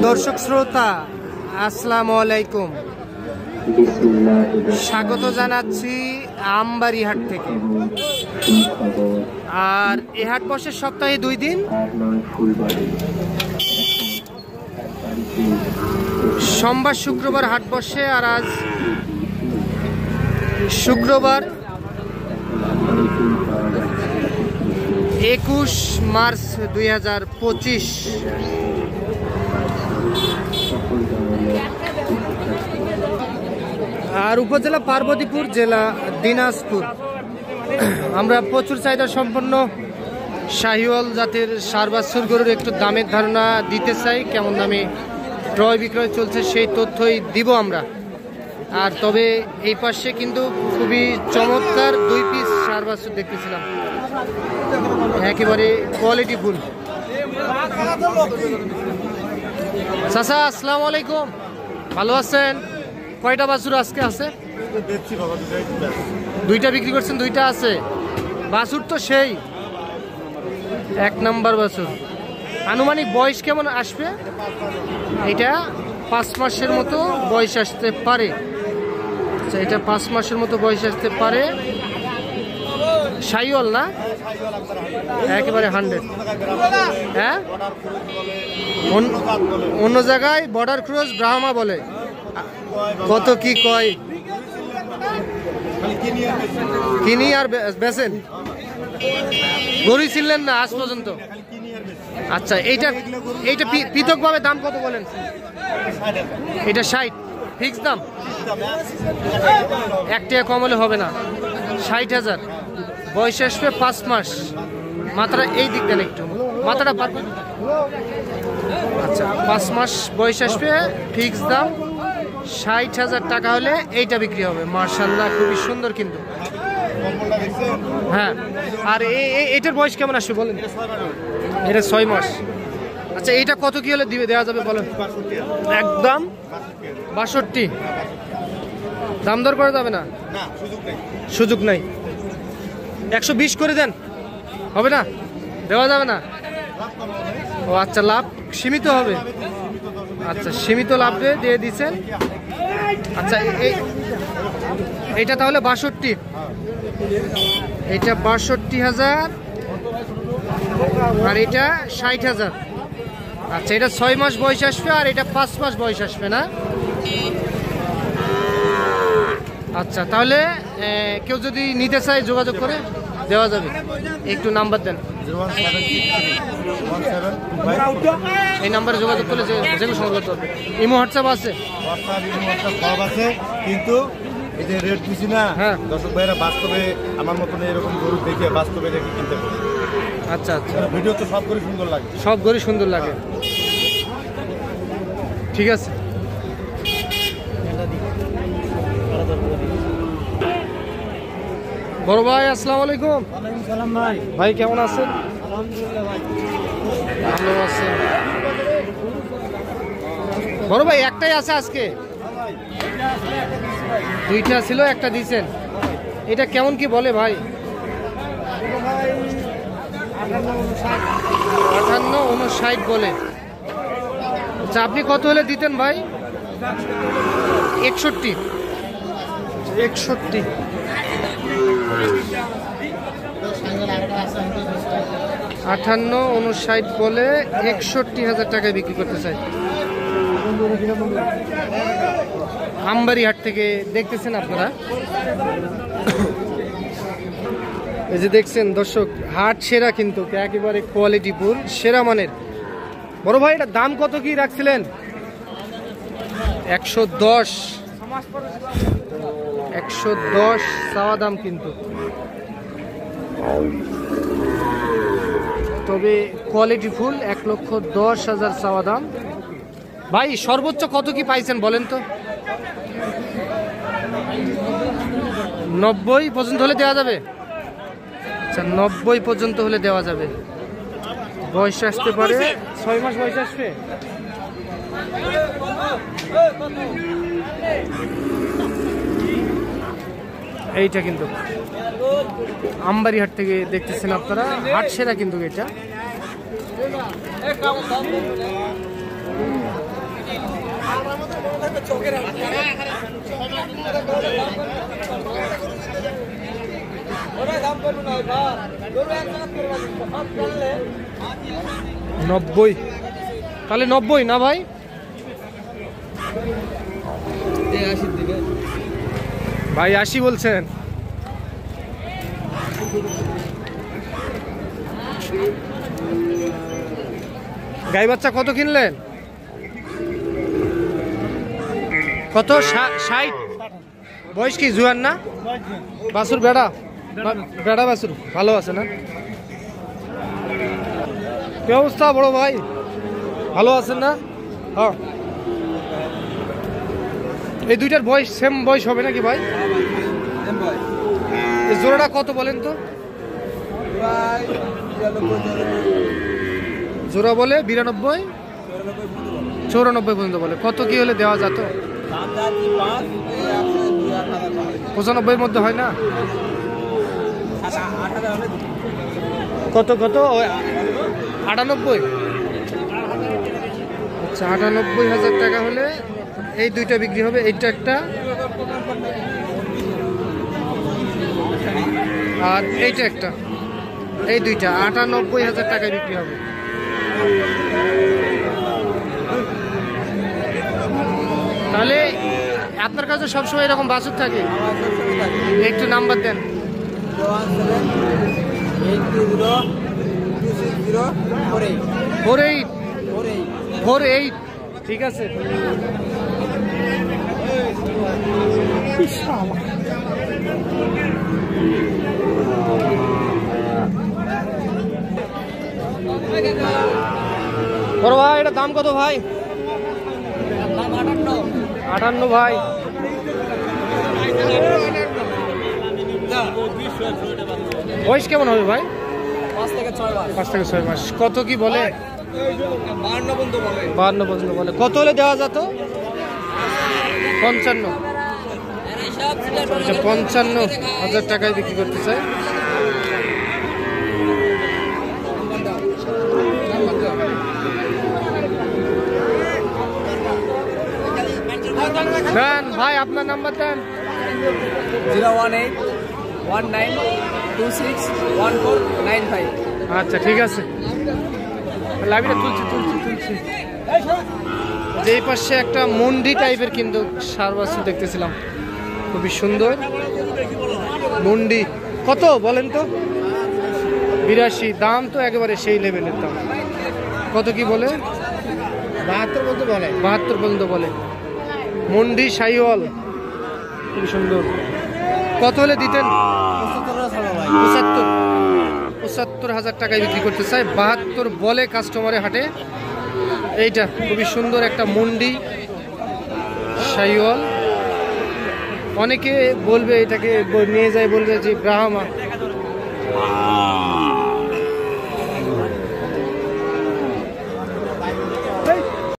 দর্শক শ্রোতা আসসালামু আলাইকুম, স্বাগত জানাচ্ছি আমবাড়ি হাট থেকে। আর এই হাট বসে সপ্তাহে 2 দিন, সোমবার শুক্রবার হাট বসে। আর আজ শুক্রবার 21 মার্চ 2025। আর উপজেলা পার্বতীপুর, জেলা দিনাজপুর। আমরা প্রচুর চাহিদা সম্পন্ন শাহিওয়াল জাতের সার বাছুর গরুর একটু দামের ধারণা দিতে চাই। কেমন দামে ক্রয় বিক্রয় চলছে সেই তথ্যই দিব আমরা। আর তবে এই পাশে কিন্তু খুবই চমৎকার 2 পিস সার বাছুর দেখতেছিলাম, একেবারে কোয়ালিটি ফুল। চাচা আসসালামু আলাইকুম, ভালো আছেন? কয়টা বাছুর আজকে আছে? 2টা বিক্রি করছেন, 2টা আছে। বাছুর তো সেই 1 নাম্বার বাছুর। আনুমানিক বয়স কেমন আসবে? এটা 5 মাসের মতো বয়স আসতে পারে। আচ্ছা, এটা 5 মাসের মতো বয়স আসতে পারে। শাহিওয়াল না, একেবারে 100। হ্যাঁ, অন্য জায়গায় বর্ডার ক্রস ব্রাহ্মা বলে। কত কি কয়? কিনি আর বেচেন? গরু ছিলেন না আজ পর্যন্ত? আচ্ছা, এইটা পৃথক ভাবে দাম কত বলেন? এটা 60 ফিক্স দাম, 1 টাকা কম হলে হবে না। 60,000 বয়স আসবে 5 মাস। মাথাটা এই দিক দেন একটু, মাথাটা পারবেন? আচ্ছা, 5 মাস বয়স আসবে, ফিক্স দাম 60,000 টাকা হলে এইটা বিক্রি হবে। মার্শাল্লাহ, খুবই সুন্দর কিন্তু। হ্যাঁ, আর এইটার বয়স কেমন আসবে বলেন? এটা 6 মাস। আচ্ছা, এইটা কত কি হলে দেওয়া যাবে বলেন? একদম 62। দাম দর করা যাবে না? সুযোগ নাই। 120 করে দেন, হবে না? দেওয়া যাবে না? ও আচ্ছা, লাভ সীমিত হবে। আচ্ছা, সীমিত লাভ দিয়ে দিচ্ছেন। আচ্ছা, এইটা তাহলে 62। এটা 62,000 আর এটা 60,000। আচ্ছা, এটা 6 মাস বয়স আসবে আর এটা 5 মাস বয়স আসবে না? আচ্ছা, তাহলে কেউ যদি নিতে চায় যোগাযোগ করে দেওয়া যাবে। একটু নাম্বার দেন। এই নাম্বারে যোগাযোগ করলে যে কোনো সংগ্রহ করবে। ইমো হোয়াটসঅ্যাপ আছে? সব আছে, কিন্তু এই যে রেট দিছি না, হ্যাঁ, দর্শক ভাইরা বাস্তবে আমার মতন এরকম গরু দেখে বাস্তবে দেখে কিনতে পারে। আচ্ছা আচ্ছা, ভিডিও তো সব গরু সুন্দর লাগে, সব গরু সুন্দর লাগে। ঠিক আছে। বড় ভাই আসসালামু আলাইকুম। ভাই কেমন আছেন? ভালো আছেন? বড় ভাই একটাই আছে আজকে? 2টা ছিল, একটা দিয়েছেন। এটা কেমন কি বলে ভাই? 58-59 বলে। আচ্ছা, আপনি কত হলে দিতেন ভাই? 61। 61। আটান্ন 59 বলে 61,000 টাকায় বিক্রি করতে চাই। আমবাড়ি হাট থেকে দেখতেছেন আপনারা। এই যে দেখছেন দর্শক, হাট সেরা কিন্তু, একেবারে কোয়ালিটি ফুল, সেরা মানের। বড় ভাই, এটা দাম কত কি রাখছিলেন? 110। 110 চাওয়া দাম কিন্তু, তবে কোয়ালিটি ফুল। 1,10,000 চাওয়া দাম। ভাই সর্বোচ্চ কত কি পাইছেন বলেন তো? 90 পর্যন্ত হলে দেওয়া যাবে? আচ্ছা, 90 পর্যন্ত হলে দেওয়া যাবে। বয়স আসতে পারে 6 মাস বয়স আসবে। এইটা কিন্তু আমবাড়ি হাট থেকে দেখতেছেন আপনারা, হাট সেরা কিন্তু এটা। নব্বই, তাহলে 90 না ভাই? ভাই 80 বলছেন। গাই বাচ্চা কত কিনলেন? কত? 60। বয়স কি জুয়ান না? বাছুর বেড়া? বেড়া বাছুর ভালো আছে না? কি অবস্থা বড় ভাই, ভালো আছেন না? হ্যাঁ। এই দুইটার বয়স সেম বয়স হবে নাকি ভাই? এই জোড়াটা কত বলেন তো? জোড়া বলে 92, 94 পর্যন্ত বলে। কত কি হলে দেওয়া যেত? 95 মধ্যে হয় না? কত কত? 98। আচ্ছা, 98,000 টাকা হলে এই দুইটা বিক্রি হবে। এইটা একটা আর এইটা একটা, এই দুইটা 98,000 টাকায় বিক্রি হবে। তাহলে আপনার কাছে সবসময় এরকম বাছুর থাকে? একটু নাম্বার দেন। 4848। ঠিক আছে। বড় ভাই, এটা দাম কত ভাই? 58 ভাই। বয়স কেমন হবে ভাই? 5 থেকে 6 মাস। কত কি বলে? 52 পর্যন্ত বলে। কত হলে দেওয়া যেত? 55। 55,000 টাকায় বিক্রি করতে চাই। দেন ভাই, আপনার নাম্বার দেন। 01819261495। আচ্ছা, ঠিক আছে। লাইভটা তুলছি। যেই পাশে একটা মন্ডি টাইপের কিন্তু সার বাছুর দেখতেছিলাম, খুবই সুন্দর মন্ডি। কত বলেন তো? 82। দাম তো একেবারে সেই লেভেলের দাম। কত কি বলে? 72 পর্যন্ত বলে। 72 পর্যন্ত বলে। মন্ডি শাহিওয়াল, খুবই সুন্দর। কত হলে দিতেন? 75,000 টাকায় বিক্রি করতে চাই। 72 বলে কাস্টমারে হাটে। এইটা খুবই সুন্দর একটা মন্ডি শাহিওয়াল। অনেকে বলবে এটাকে নিয়ে যায়, বলবে যে ব্রাহ্মা।